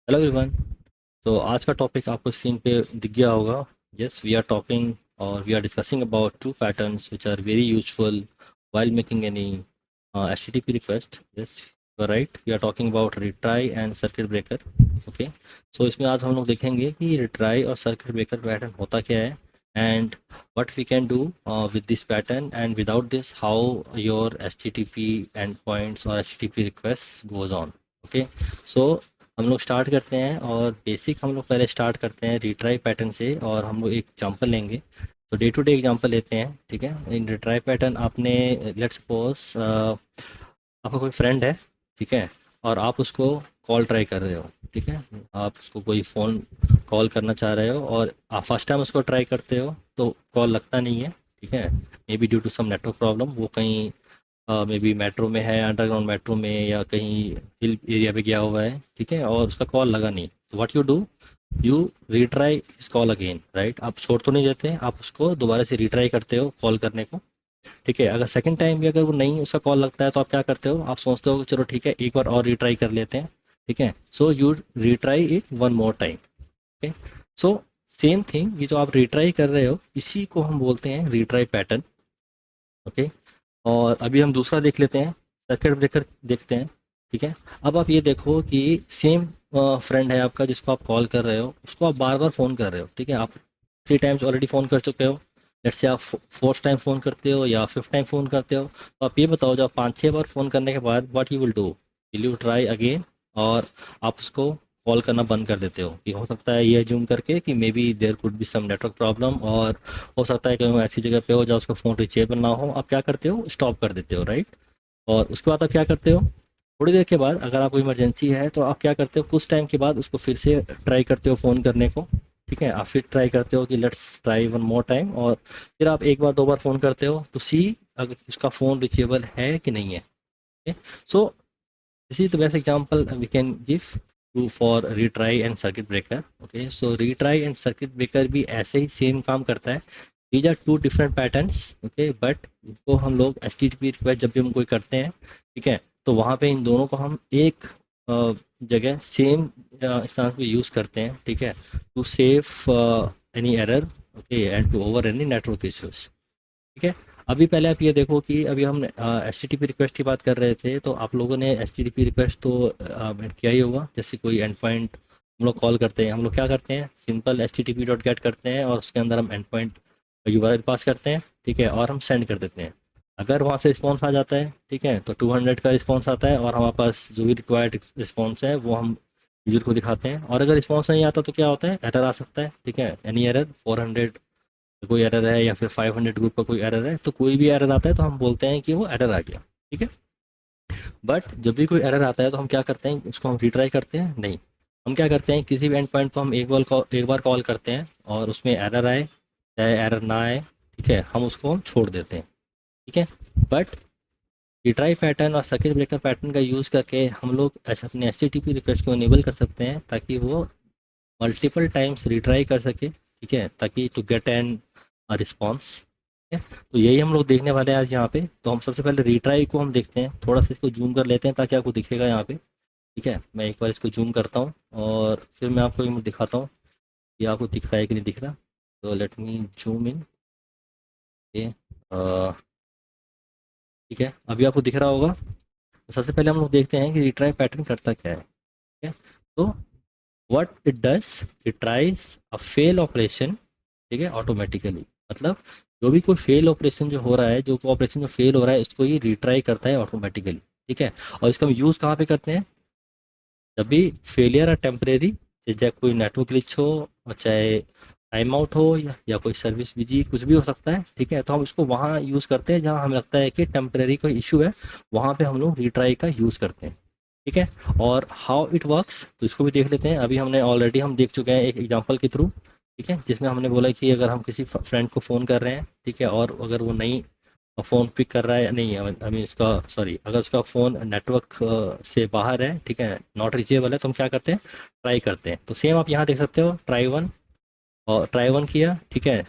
Hello everyone. तो आज का टॉपिक आपको स्क्रीन पे दिख गया होगा। यस, वी आर टॉकिंग और we are discussing about two patterns which are very useful while making any HTTP request. Yes, you are right. We are talking about retry and circuit breaker. Okay, so इसमें आज हम लोग देखेंगे कि retry और circuit breaker pattern होता क्या है and what we can do with this pattern, and without this how your HTTP endpoints or HTTP requests goes on. Okay, so हम लोग स्टार्ट करते हैं और बेसिक हम लोग पहले स्टार्ट करते हैं रिट्राई पैटर्न से, और हम लोग एक एग्जांपल लेंगे। तो डे टू डे एग्जांपल लेते हैं, ठीक है। इन रिट्राई पैटर्न आपने, लेट्स सपोज आपका कोई फ्रेंड है, ठीक है, और आप उसको कॉल ट्राई कर रहे हो, ठीक है। आप उसको कोई फ़ोन कॉल करना चाह रहे हो और आप फर्स्ट टाइम उसको ट्राई करते हो तो कॉल लगता नहीं है, ठीक है। May be due to some network problem, वो कहीं मे बी मेट्रो में है, अंडरग्राउंड मेट्रो में, या कहीं हिल एरिया पे गया हुआ है, ठीक है, और उसका कॉल लगा नहीं। तो what you do, you retry his call again, right. आप छोड़ तो नहीं देते, आप उसको दोबारा से रीट्राई करते हो कॉल करने को, ठीक है। अगर सेकंड टाइम भी अगर वो नहीं उसका कॉल लगता है तो आप क्या करते हो, आप सोचते हो कि चलो ठीक है एक बार और रीट्राई कर लेते हैं, ठीक है। So you retry it one more time. Okay, so same thing, ये जो आप रीट्राई कर रहे हो इसी को हम बोलते हैं रीट्राई पैटर्न। ओके, और अभी हम दूसरा देख लेते हैं, सर्किट ब्रेकर देखते हैं, ठीक है। अब आप ये देखो कि सेम फ्रेंड है आपका जिसको आप कॉल कर रहे हो, उसको आप बार बार फ़ोन कर रहे हो, ठीक है। आप 3 टाइम्स ऑलरेडी फ़ोन कर चुके हो, लेट्स से आप फोर्थ टाइम फ़ोन करते हो या फिफ्थ टाइम फ़ोन करते हो। तो आप ये बताओ, जब 5-6 बार फ़ोन करने के बाद what you will you try again, और आप उसको कॉल करना बंद कर देते हो, कि हो सकता है ये अज्यूम करके कि may be there could be some network problem, और हो सकता है कि वो ऐसी जगह पे हो जहाँ उसका फ़ोन रिचेबल ना हो। आप क्या करते हो, स्टॉप कर देते हो, राइट। और उसके बाद आप क्या करते हो, थोड़ी देर के बाद अगर आपको इमरजेंसी है तो आप क्या करते हो, कुछ टाइम के बाद उसको फिर से ट्राई करते हो फ़ोन करने को, ठीक है। आप फिर ट्राई करते हो कि let's try one more time, और फिर आप एक बार दो बार फ़ोन करते हो टू सी अगर उसका फ़ोन रिचेबल है कि नहीं है। सो this is the best example we can give to for retry and circuit breaker. Okay, so retry and circuit breaker भी ऐसे ही सेम काम करता है। these are two different patterns. Okay, but इसको हम लोग HTTP रिक्वेस्ट जब भी हम कोई करते हैं, ठीक है, तो वहाँ पे इन दोनों को हम एक जगह सेम इंस्टेंस पे यूज़ करते हैं, ठीक है, to save any error, okay, and to over any network issues, ठीक है। अभी पहले आप ये देखो कि अभी हम H T T P request की बात कर रहे थे, तो आप लोगों ने H T T P request तो किया ही होगा। जैसे कोई एंड पॉइंट हम लोग कॉल करते हैं, हम लोग क्या करते हैं, simple H T T P dot gate करते हैं और उसके अंदर हम एंड पॉइंट यूआरएल पास करते हैं, ठीक है, और हम सेंड कर देते हैं। अगर वहाँ से रिस्पॉन्स आ जाता है, ठीक है, तो 200 का रिस्पॉन्स आता है और हमारे पास जो भी रिक्वायर्ड रिस्पॉन्स है वो हम यूजर को दिखाते हैं। और अगर रिस्पॉन्स नहीं आता तो क्या होता है, एरर आ सकता है, ठीक है, एनी एरर 400 कोई एरर है या फिर 500 ग्रुप का कोई एरर है, तो कोई भी एरर आता है तो हम बोलते हैं कि वो एरर आ गया, ठीक है। बट जब भी कोई एरर आता है तो हम क्या करते हैं, उसको हम रिट्राई करते हैं नहीं। हम क्या करते हैं, किसी भी एंड पॉइंट को हम एक बार कॉल करते हैं और उसमें एरर आए चाहे एरर ना आए, ठीक है, हम उसको हम छोड़ देते हैं, ठीक है। बट रिट्राई पैटर्न और सर्किट ब्रेकर पैटर्न का यूज़ करके हम लोग ऐसे अपने एच रिक्वेस्ट को इनेबल कर सकते हैं ताकि वो मल्टीपल टाइम्स रिट्राई कर सके, ठीक है, ताकि टू गेट एन रिस्पॉन्स। ठीक है, तो यही हम लोग देखने वाले हैं आज यहाँ पे। तो हम सबसे पहले रिट्राई को हम देखते हैं, थोड़ा सा इसको जूम कर लेते हैं ताकि आपको दिखेगा यहाँ पे, ठीक है। मैं एक बार इसको जूम करता हूँ और फिर मैं आपको ये दिखाता हूँ कि आपको दिख रहा है कि नहीं दिख रहा। तो लेट मी जूम इन, ये ठीक है, अभी आपको दिख रहा होगा। तो सबसे पहले हम लोग देखते हैं कि रिट्राई पैटर्न करता क्या है, ठीक है। तो what it does, it tries a fail operation, ठीक है, ऑटोमेटिकली। मतलब जो भी कोई फेल ऑपरेशन जो हो रहा है, जो ऑपरेशन जो फेल हो रहा है, इसको ये रिट्राई करता है ऑटोमेटिकली, ठीक है। और इसका हम यूज़ कहाँ पे करते हैं, जब भी फेलियर है टेम्परेरी, चाहे कोई नेटवर्क ग्लिच हो और चाहे टाइम आउट हो या कोई सर्विस बिजी, कुछ भी हो सकता है, ठीक है। तो हम इसको वहाँ यूज़ करते हैं जहाँ हमें लगता है कि टेम्परेरी कोई इशू है, वहाँ पे हम लोग रिट्राई का यूज़ करते हैं, ठीक है। और हाउ इट वर्क्स, तो इसको भी देख लेते हैं। अभी हमने ऑलरेडी हम देख चुके हैं एक एग्जांपल के थ्रू, ठीक है, जिसमें हमने बोला कि अगर हम किसी फ्रेंड को फ़ोन कर रहे हैं, ठीक है, और अगर वो नहीं फ़ोन पिक कर रहा है, नहीं आई मीन उसका, सॉरी, अगर उसका फ़ोन नेटवर्क से बाहर है, ठीक है, नॉट रीचेबल है, तो हम क्या करते हैं, ट्राई करते हैं। तो सेम आप यहाँ देख सकते हो, ट्राई वन, और ट्राई वन किया, ठीक है,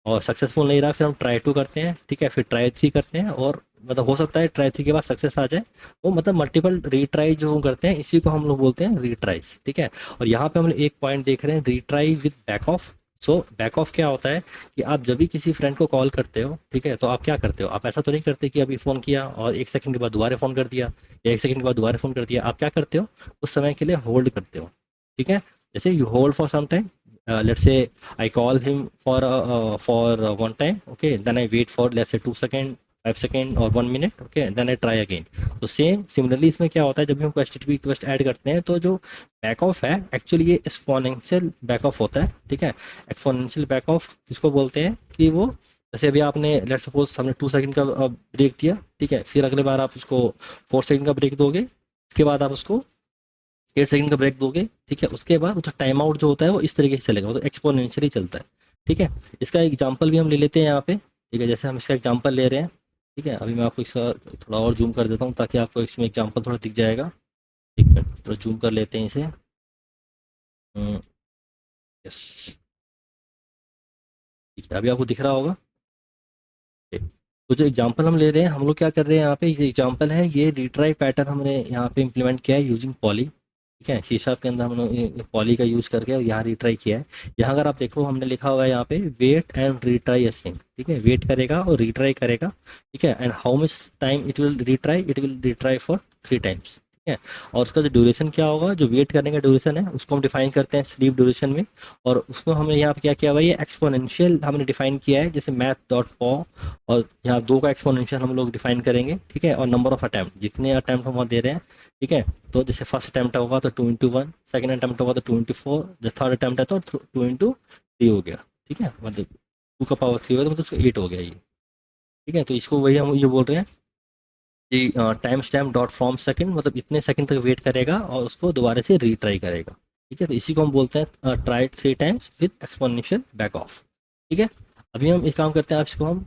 और सक्सेसफुल नहीं रहा, फिर हम ट्राई टू करते हैं, ठीक है, फिर ट्राई थ्री करते हैं, और मतलब हो सकता है ट्राई 3 के बाद सक्सेस आ जाए, वो मतलब मल्टीपल रीट्राई जो हम करते हैं इसी को हम लोग बोलते हैं रीट्राइज, ठीक है। और यहाँ पे हम लोग एक पॉइंट देख रहे हैं, retry with back of. So back of क्या होता है कि आप जब भी किसी फ्रेंड को कॉल करते हो, ठीक है, तो आप क्या करते हो, आप ऐसा तो नहीं करते कि अभी फ़ोन किया और 1 सेकंड के बाद दोबारा फ़ोन कर दिया, या 1 सेकंड के बाद दोबारा फ़ोन कर दिया। आप क्या करते हो, उस समय के लिए होल्ड करते हो, ठीक है। जैसे you hold for some time, let's say I call him for 1 time, okay, then I wait for let's say 2 second, 5 second or 1 minute, okay, then I try again। तो सेम सिमिलरली इसमें क्या होता है, जब भी हम HTTP रिक्वेस्ट ऐड करते हैं तो जो बैक ऑफ है एक्चुअली ये एक्सपोनेंशियल बैक ऑफ होता है, ठीक है। एक्सपोनेंशियल बैक ऑफ किसको बोलते हैं कि वो, जैसे अभी आपने लेट सपोज हमने 2 सेकंड का ब्रेक दिया, ठीक है, फिर अगले बार आप उसको 4 सेकंड का ब्रेक दोगे, उसके बाद आप उसको 8 सेकंड का ब्रेक दोगे, ठीक है। उसके बाद तो टाइम आउट जो होता है वो इस तरीके से चलेगा, वो तो एक्सपोनेंशियली चलता है, ठीक है। इसका एग्जांपल भी हम ले लेते हैं यहाँ पे, ठीक है। जैसे हम इसका एग्जांपल ले रहे हैं, ठीक है, अभी मैं आपको इसका थोड़ा और जूम कर देता हूँ ताकि आपको इसमें एग्जांपल थोड़ा दिख जाएगा। एक मिनट थोड़ा जूम कर लेते हैं इसे। यस, ठीक है, अभी आपको दिख रहा होगा। ठीक। तो जो एग्जांपल हम ले रहे हैं, हम लोग क्या कर रहे हैं यहाँ पे, ये एग्जांपल है, ये रिट्राई पैटर्न हमने यहाँ पे इम्प्लीमेंट किया है यूजिंग पॉली, ठीक है। सी शार्प के अंदर हमने पॉली का यूज़ करके और यहाँ रिट्राई किया है। यहाँ अगर आप देखो हमने लिखा हुआ है यहाँ पे वेट एंड रिट्राई असिंग, ठीक है, वेट करेगा और रिट्राई करेगा, ठीक है। And how much time it will retry for 3 times, ठीक है। और उसका जो ड्यूरेशन क्या होगा, जो वेट करने का ड्यूरेशन है उसको हम डिफाइन करते हैं स्लीप ड्यूरेशन में। और उसको हमने यहाँ पे क्या किया हुआ है, ये एक्सपोनेंशियल हमने डिफाइन किया है, जैसे मैथ डॉट पॉ, और यहाँ 2 का एक्सपोनेंशियल हम लोग डिफाइन करेंगे, ठीक है। और नंबर ऑफ अटैम्प्ट, जितने अटैम्प्ट हम वहाँ दे रहे हैं, ठीक है। तो जैसे फर्स्ट अटैम्प्ट होगा तो 2 into 1, सेकंड अटैम्प्ट होगा तो 2 into 4, जब थर्ड अटैम्प्ट है तो 2 into 3 हो गया, ठीक है। मतलब 2 का पावर 3 होगा तो मतलब उसको 8 हो गया ये, ठीक है। तो इसको वही हम ये बोल रहे हैं कि time stamp dot from second, मतलब इतने सेकंड तक वेट करेगा और उसको दोबारा से रीट्राई करेगा, ठीक है। तो इसी को हम बोलते हैं try 3 times with exponential back of, ठीक है। अभी हम एक काम करते हैं, अब इसको हम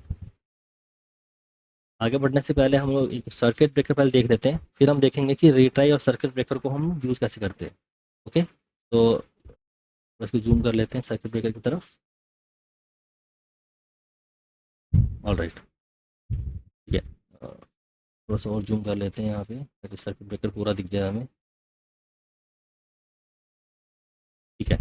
आगे बढ़ने से पहले हम लोग एक सर्किट ब्रेकर पहले देख लेते हैं, फिर हम देखेंगे कि रीट्राई और सर्किट ब्रेकर को हम यूज़ कैसे करते हैं, ओके। तो बस जूम कर लेते हैं सर्किट ब्रेकर की तरफ। ऑल राइट, ठीक है। थोड़ा सा और जूम कर लेते हैं यहाँ पे ताकि सर्किट ब्रेकर पूरा दिख जाए हमें, ठीक है।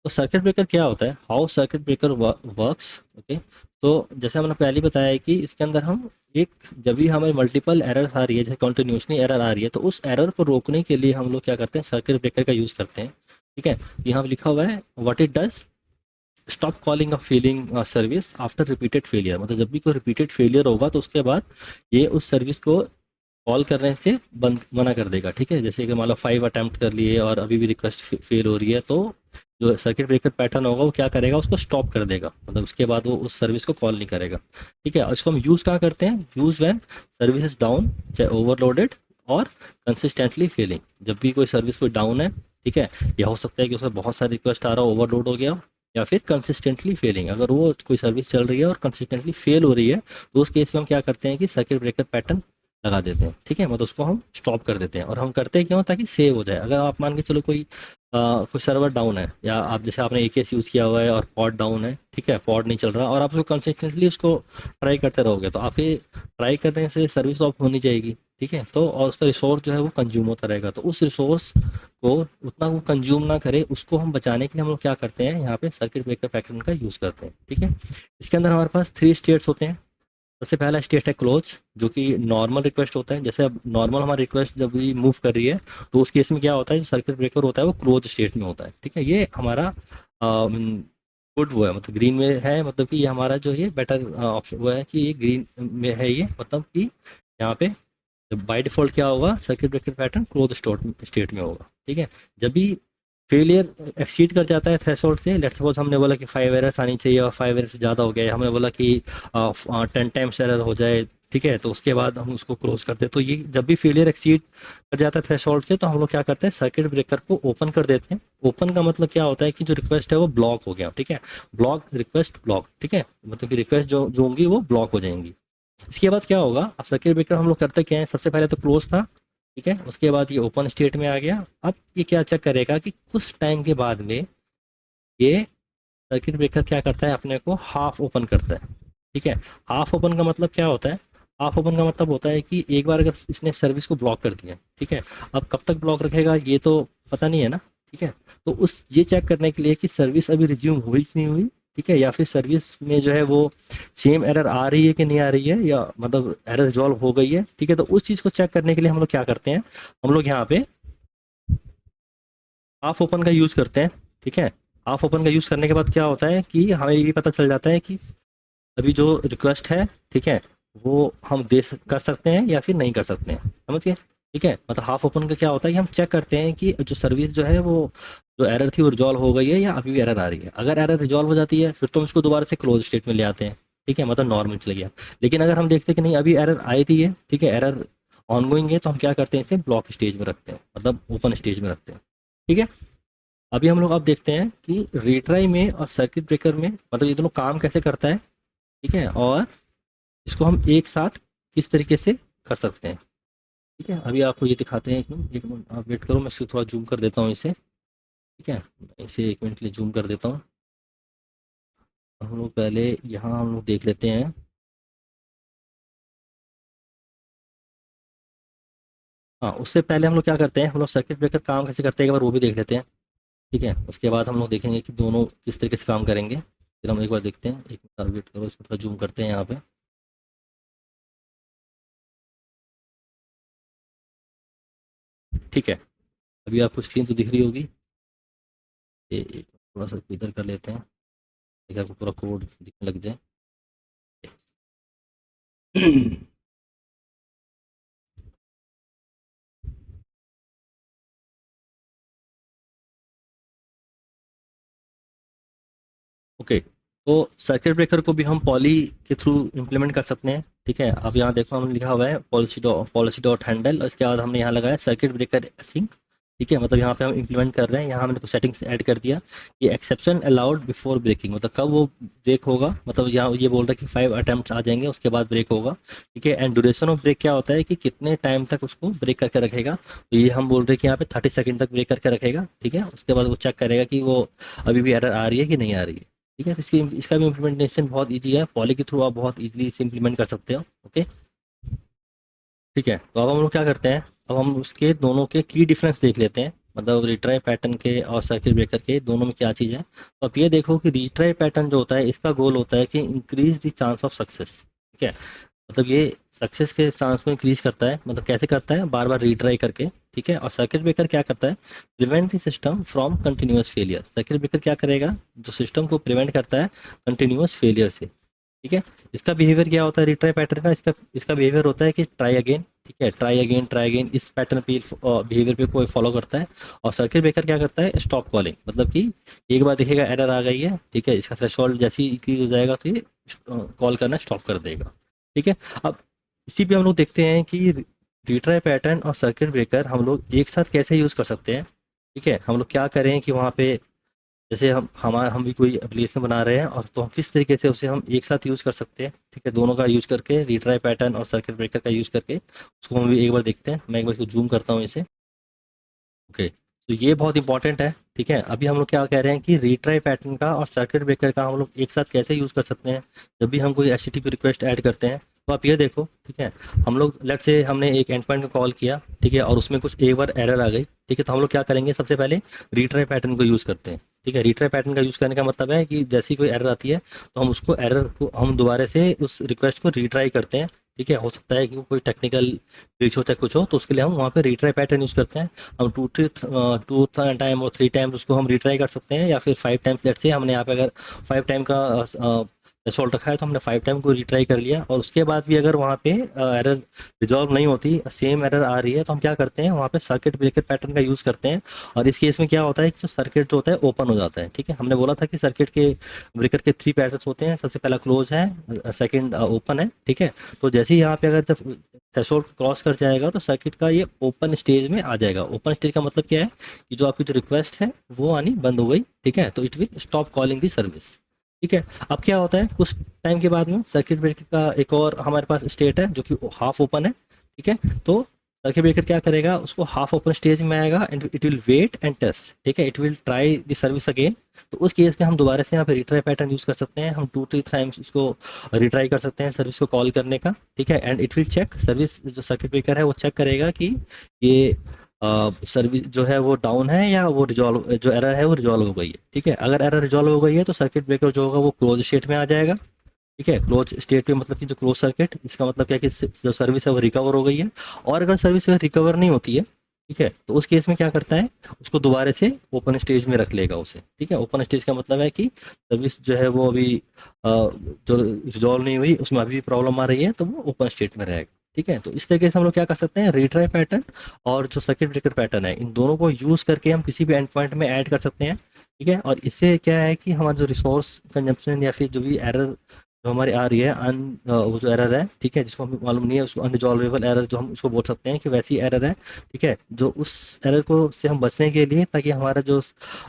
तो सर्किट ब्रेकर क्या होता है, how circuit breaker works, okay. तो जैसे हमने पहले ही बताया है कि इसके अंदर हम एक, जब भी हमें मल्टीपल एरर आ रही है, जैसे कंटिन्यूसली एरर आ रही है, तो उस एरर को रोकने के लिए हम लोग क्या करते हैं, सर्किट ब्रेकर का यूज़ करते हैं, ठीक है। यहाँ पे लिखा हुआ है what it does, stop calling a failing service after repeated failure, मतलब जब भी कोई रिपीटेड फेलियर होगा तो उसके बाद ये उस सर्विस को कॉल करने से बंद मना कर देगा, ठीक है। जैसे कि मान लो 5 अटेम्प्ट कर लिए और अभी भी रिक्वेस्ट फेल हो रही है, तो जो सर्किट ब्रेकर पैटर्न होगा वो क्या करेगा, उसको स्टॉप कर देगा, मतलब उसके बाद वो उस सर्विस को कॉल नहीं करेगा, ठीक है। और इसको हम यूज़ कहाँ करते हैं, use when service is down, चाहे ओवरलोडेड और कंसिस्टेंटली फेलिंग। जब भी कोई सर्विस कोई डाउन है, ठीक है, या हो सकता है कि उसमें बहुत सारे रिक्वेस्ट आ रहा हो, ओवरलोड हो गया, या फिर कंसिस्टेंटली फेलिंग, अगर वो कोई सर्विस चल रही है और कंसिस्टेंटली फेल हो रही है, तो उस केस में हम क्या करते हैं कि सर्किट ब्रेकर पैटर्न लगा देते हैं, ठीक है। मतलब उसको हम स्टॉप कर देते हैं। और हम करते हैं क्यों, ताकि सेव हो जाए। अगर आप मान के चलो कोई सर्वर डाउन है, या आप जैसे आपने AKS यूज़ किया हुआ है और पॉड डाउन है, ठीक है, पॉड नहीं चल रहा, और आप उसको कंसिस्टेंटली उसको ट्राई करते रहोगे, तो आपके ट्राई करने से सर्विस ऑफ होनी जाएगी, ठीक है। तो और उसका रिसोर्स जो है वो कंज्यूम होता रहेगा, तो उस रिसोर्स को उतना वो कंज्यूम ना करे, उसको हम बचाने के लिए हम लोग क्या करते हैं, यहाँ पे सर्किट ब्रेकर पैटर्न का यूज़ करते हैं, ठीक है। इसके अंदर हमारे पास 3 स्टेट्स होते हैं। सबसे पहला स्टेट है क्लोज, जो कि नॉर्मल रिक्वेस्ट होता है। जैसे अब नॉर्मल हमारी रिक्वेस्ट जब भी मूव कर रही है, तो उस केस में क्या होता है, जो सर्किट ब्रेकर होता है वो क्लोज स्टेट में होता है, ठीक है। ये हमारा गुड वो है, मतलब ग्रीन में है, मतलब कि ये हमारा जो ये बेटर ऑप्शन वो है कि ये ग्रीन में है, ये मतलब कि यहाँ पे बाय डिफॉल्ट क्या होगा, circuit breaker pattern close state में होगा, ठीक है। जब भी फेलियर एक्सीड कर जाता है थ्रेशोल्ड से, लेट्स सपोज हमने बोला कि 5 एरर्स आनी चाहिए और 5 एरर्स ज़्यादा हो गया, हमने बोला कि 10 टाइम्स एरर हो जाए, ठीक है, तो उसके बाद हम उसको क्लोज करते हैं। तो ये जब भी फेलियर एक्सीड कर जाता है थ्रेशोल्ड से, तो हम लोग क्या करते हैं, सर्किट ब्रेकर को ओपन कर देते हैं। ओपन का मतलब क्या होता है कि जो रिक्वेस्ट है वो ब्लॉक हो गया, ठीक है। ब्लॉक रिक्वेस्ट ब्लॉक, ठीक है, मतलब कि रिक्वेस्ट जो होंगी वो ब्लॉक हो जाएंगी। इसके बाद क्या होगा, अब सर्किट ब्रेकर हम लोग करते क्या है, सबसे पहले तो क्लोज था, ठीक है, उसके बाद ये ओपन स्टेट में आ गया। अब ये क्या चेक करेगा कि कुछ टाइम के बाद में ये सर्किट ब्रेकर क्या करता है, अपने को हाफ ओपन करता है, ठीक है। हाफ ओपन का मतलब क्या होता है, हाफ ओपन का मतलब होता है कि एक बार अगर इसने सर्विस को ब्लॉक कर दिया, ठीक है, अब कब तक ब्लॉक रखेगा ये तो पता नहीं है ना, ठीक है। तो उस ये चेक करने के लिए कि सर्विस अभी रिज्यूम हुई कि नहीं हुई, ठीक है, या फिर सर्विस में जो है वो सेम एरर आ रही है कि नहीं आ रही है, या मतलब एरर रिजॉल्व हो गई है, ठीक है। तो उस चीज़ को चेक करने के लिए हम लोग क्या करते हैं, हम लोग यहाँ पे हाफ ओपन का यूज़ करते हैं, ठीक है। हाफ ओपन का यूज़ करने के बाद क्या होता है कि हमें ये भी पता चल जाता है कि अभी जो रिक्वेस्ट है, ठीक है, वो हम कर सकते हैं या फिर नहीं कर सकते हैं, समझ गए, ठीक है। मतलब हाफ ओपन का क्या होता है कि हम चेक करते हैं कि जो सर्विस जो है वो जो एरर थी वो रिजॉल्व हो गई है या अभी भी एरर आ रही है। अगर एरर रिजॉल्व हो जाती है फिर तो हम इसको दोबारा से क्लोज स्टेट में ले आते हैं, ठीक है, मतलब नॉर्मल चले गया। लेकिन अगर हम देखते हैं कि नहीं अभी एरर आई थी है, ठीक है, एरर ऑनगोइंग है, तो हम क्या करते हैं, इसे ब्लॉक स्टेज में रखते हैं, मतलब ओपन स्टेज में रखते हैं, ठीक है। अभी हम लोग अब देखते हैं कि रिट्राई में और सर्किट ब्रेकर में मतलब ये दोनों काम कैसे करता है, ठीक है, और इसको हम एक साथ किस तरीके से कर सकते हैं, ठीक है। अभी आपको ये दिखाते हैं, एक मिनट आप वेट करो, मैं इसको थोड़ा जूम कर देता हूँ इसे, ठीक है, मैं इसे एक मिनट के लिए जूम कर देता हूँ। हम लोग पहले यहाँ हम लोग देख लेते हैं। हाँ, उससे पहले हम लोग क्या करते हैं, हम लोग सर्किट ब्रेकर काम कैसे करते हैं एक बार वो भी देख लेते हैं, ठीक है। उसके बाद हम लोग देखेंगे कि दोनों किस तरीके से काम करेंगे, फिर हम एक बार देखते हैं, एक मिनट वेट करो, इसको थोड़ा जूम करते हैं यहाँ पे, ठीक है। अभी आपको स्क्रीन तो दिख रही होगी, ये एक थोड़ा सा इधर कर लेते हैं ताकि आपको पूरा कोड दिखने लग जाए। ओके, तो सर्किट ब्रेकर को भी हम पॉली के थ्रू इम्प्लीमेंट कर सकते हैं, ठीक है। अब यहाँ देखो हम लिखा हुआ है पॉलिसी डॉट हैंडल, और इसके बाद हमने यहाँ लगाया सर्किट ब्रेकर सिंक, ठीक है। मतलब यहाँ पे हम इम्प्लीमेंट कर रहे हैं, यहाँ हमने कुछ सेटिंग्स ऐड कर दिया। ये एक्सेप्शन अलाउड बिफोर ब्रेकिंग, मतलब कब वो ब्रेक होगा, मतलब यहाँ ये बोल रहा है कि 5 अटेम्प्ट आ जाएंगे उसके बाद ब्रेक होगा, ठीक है। एंड ड्यूरेशन ऑफ ब्रेक क्या होता है कि कितने टाइम तक उसको ब्रेक करके रखेगा, तो ये हम बोल रहे हैं कि यहाँ पे 30 सेकंड तक ब्रेक करके रखेगा, ठीक है। उसके बाद वो चेक करेगा कि वो अभी भी एरर आ रही है कि नहीं आ रही है, ठीक है। तो इसका भी इम्प्लीमेंटेशन बहुत ईजी है, पॉली के थ्रू आप बहुत ईजिली इसे इम्प्लीमेंट कर सकते हो, ओके, ठीक है। तो अब हम लोग क्या करते हैं, अब हम उसके दोनों के की डिफरेंस देख लेते हैं, मतलब रिट्राई पैटर्न के और सर्किट ब्रेकर के दोनों में क्या चीज़ है। तो आप ये देखो कि रिट्राई पैटर्न जो होता है इसका गोल होता है कि increase the chance of success, ठीक है। मतलब ये सक्सेस के चांस को इंक्रीज करता है, मतलब कैसे करता है, बार बार रीट्राई करके, ठीक है। और सर्किट ब्रेकर क्या करता है, prevent the system from continuous failure. Circuit breaker क्या करेगा, जो सिस्टम को प्रिवेंट करता है कंटिन्यूअस फेलियर से, ठीक है। इसका बिहेवियर क्या होता है रिट्राई पैटर्न का, इसका इसका बिहेवियर होता है कि ट्राई अगेन, ठीक है, ट्राई अगेन इस पैटर्न पे बिहेवियर पे कोई फॉलो करता है। और सर्किट ब्रेकर क्या करता है, स्टॉप कॉलिंग, मतलब कि एक बार देखेगा एरर आ गई है, ठीक है, इसका थ्रेशोल्ड जैसे ही इंक्रीज हो जाएगा तो ये कॉल करना स्टॉप कर देगा, ठीक है। अब इसी पे हम लोग देखते हैं कि रिट्राई पैटर्न और सर्किट ब्रेकर हम लोग एक साथ कैसे यूज़ कर सकते हैं, ठीक है। हम लोग क्या करें कि वहाँ पे जैसे हम भी कोई एप्लीकेशन बना रहे हैं, और तो हम किस तरीके से उसे हम एक साथ यूज़ कर सकते हैं, ठीक है, दोनों का यूज़ करके रिट्राई पैटर्न और सर्किट ब्रेकर का यूज़ करके उसको हम भी एक बार देखते हैं। मैं एक बार इसको जूम करता हूँ इसे, ओके। तो ये बहुत इंपॉर्टेंट है, ठीक है। अभी हम लोग क्या कह रहे हैं कि रीट्राई पैटर्न का और सर्किट ब्रेकर का हम लोग एक साथ कैसे यूज़ कर सकते हैं जब भी हम कोई एचटीटीपी रिक्वेस्ट ऐड करते हैं। तो आप ये देखो, ठीक है, हम लोग लेट से हमने एक एंड पॉइंट को कॉल किया, ठीक है, और उसमें कुछ एक बार एरर आ गई, ठीक है। तो हम लोग क्या करेंगे, सबसे पहले रीट्राई पैटर्न को यूज़ करते हैं, ठीक है। रीट्राई पैटर्न का यूज़ करने का मतलब है कि जैसी कोई एरर आती है तो हम उसको एरर को हम दोबारा से उस रिक्वेस्ट को रीट्राई करते हैं, ठीक है। हो सकता है कि कोई टेक्निकल ग्लिच हो चाहे कुछ हो, तो उसके लिए हम वहाँ पे रीट्राई पैटर्न यूज़ करते हैं। हम टू टाइम और 3 टाइम्स उसको हम रिट्राई कर सकते हैं, या फिर 5 टाइम्स, लेट से हमने यहाँ पे अगर 5 टाइम का रिजल्ट रखा है तो हमने 5 टाइम को रिट्राई कर लिया, और उसके बाद भी अगर वहाँ पे एरर रिजॉल्व नहीं होती, सेम एरर आ रही है, तो हम क्या करते हैं वहाँ पे सर्किट ब्रेकर पैटर्न का यूज़ करते हैं। और इस केस में क्या होता है कि जो सर्किट जो होता है ओपन हो जाता है, ठीक है। हमने बोला था कि सर्किट के ब्रेकर के 3 पैटर्न्स होते हैं, सबसे पहला क्लोज है, सेकंड ओपन है, ठीक है। तो जैसे ही यहाँ पे अगर जब थ्रेशोल्ड क्रॉस कर जाएगा तो सर्किट का ये ओपन स्टेज में आ जाएगा। ओपन स्टेज का मतलब क्या है कि जो आपकी जो रिक्वेस्ट है वो आनी बंद हो गई, ठीक है, तो it will stop calling the service, ठीक है। अब क्या होता है कुछ टाइम के बाद में सर्किट ब्रेकर का एक और हमारे पास स्टेट है जो कि हाफ ओपन है, ठीक है। तो सर्किट ब्रेकर क्या करेगा, उसको हाफ ओपन स्टेज में आएगा and it will wait and test, ठीक है, it will try the service again. तो उस केस में हम दोबारा से यहाँ पे रिट्राई पैटर्न यूज कर सकते हैं, हम 2 to 3 टाइम्स इसको रिट्राई कर सकते हैं सर्विस को कॉल करने का, ठीक है, and it will check, service जो सर्किट ब्रेकर है वो चेक करेगा कि ये सर्विस जो है वो डाउन है या वो रिजॉल्व, जो एरर है वो रिजॉल्व हो गई है, ठीक है। अगर एरर रिजॉल्व हो गई है तो सर्किट ब्रेकर जो होगा वो क्लोज स्टेट में आ जाएगा, ठीक है। क्लोज स्टेट में मतलब कि जो क्लोज सर्किट, इसका मतलब क्या है कि जो सर्विस है वो रिकवर हो गई है। और अगर सर्विस रिकवर नहीं होती है, ठीक है, तो उस केस में क्या करता है, उसको दोबारा से ओपन स्टेज में रख लेगा उसे, ठीक है। ओपन स्टेज का मतलब है कि सर्विस जो है वो अभी जो रिजॉल्व नहीं हुई, उसमें अभी भी प्रॉब्लम आ रही है, तो वो ओपन स्टेट में रहेगा, ठीक है। तो इस तरीके से हम लोग क्या कर सकते हैं, रिट्राई पैटर्न और जो सर्किट ब्रेकर पैटर्न है, इन दोनों को यूज करके हम किसी भी एंड पॉइंट में ऐड कर सकते हैं, ठीक है। और इससे क्या है कि हमारा जो रिसोर्स कंजप्शन या फिर जो भी एरर जो हमारी आ रही है वो जो एरर है, ठीक है, जिसको हमें मालूम नहीं है, उसको अनरिजॉल्वेबल एरर जो हम उसको बोल सकते हैं कि वैसी एरर है, ठीक है, जो उस एरर को से हम बचने के लिए, ताकि हमारा जो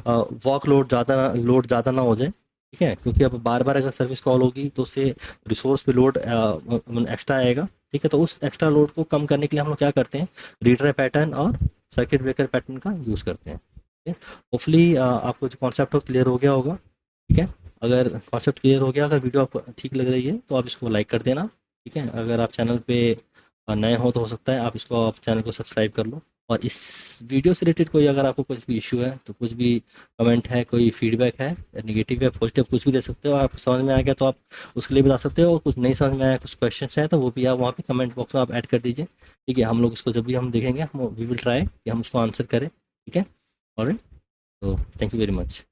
वर्क लोड ज़्यादा ना हो जाए, ठीक है, क्योंकि अब बार बार अगर सर्विस कॉल होगी तो उससे रिसोर्स पे लोड एक्स्ट्रा आएगा, ठीक है। तो उस एक्स्ट्रा लोड को कम करने के लिए हम लोग क्या करते हैं, रीट्राई पैटर्न और सर्किट ब्रेकर पैटर्न का यूज़ करते हैं, ठीक है। होपफुली आपको जो कॉन्सेप्ट हो क्लियर हो गया होगा, ठीक है। अगर कॉन्सेप्ट क्लियर हो गया, अगर वीडियो आपको ठीक लग रही है तो आप इसको लाइक कर देना, ठीक है। अगर आप चैनल पे नए हो तो हो सकता है आप चैनल को सब्सक्राइब कर लो। और इस वीडियो से रिलेटेड कोई अगर आपको कुछ भी इशू है तो कुछ भी कमेंट है, कोई फीडबैक है, नेगेटिव या पॉजिटिव, कुछ भी दे सकते हो। आप समझ में आ गया तो आप उसके लिए बता सकते हो, और कुछ नहीं समझ में आया, कुछ क्वेश्चन है तो वो भी आप वहाँ पे कमेंट बॉक्स में आप ऐड कर दीजिए, ठीक है। हम लोग इसको जब भी हम देखेंगे हम वी विल ट्राई कि हम उसको आंसर करें, ठीक है। और तो थैंक यू वेरी मच।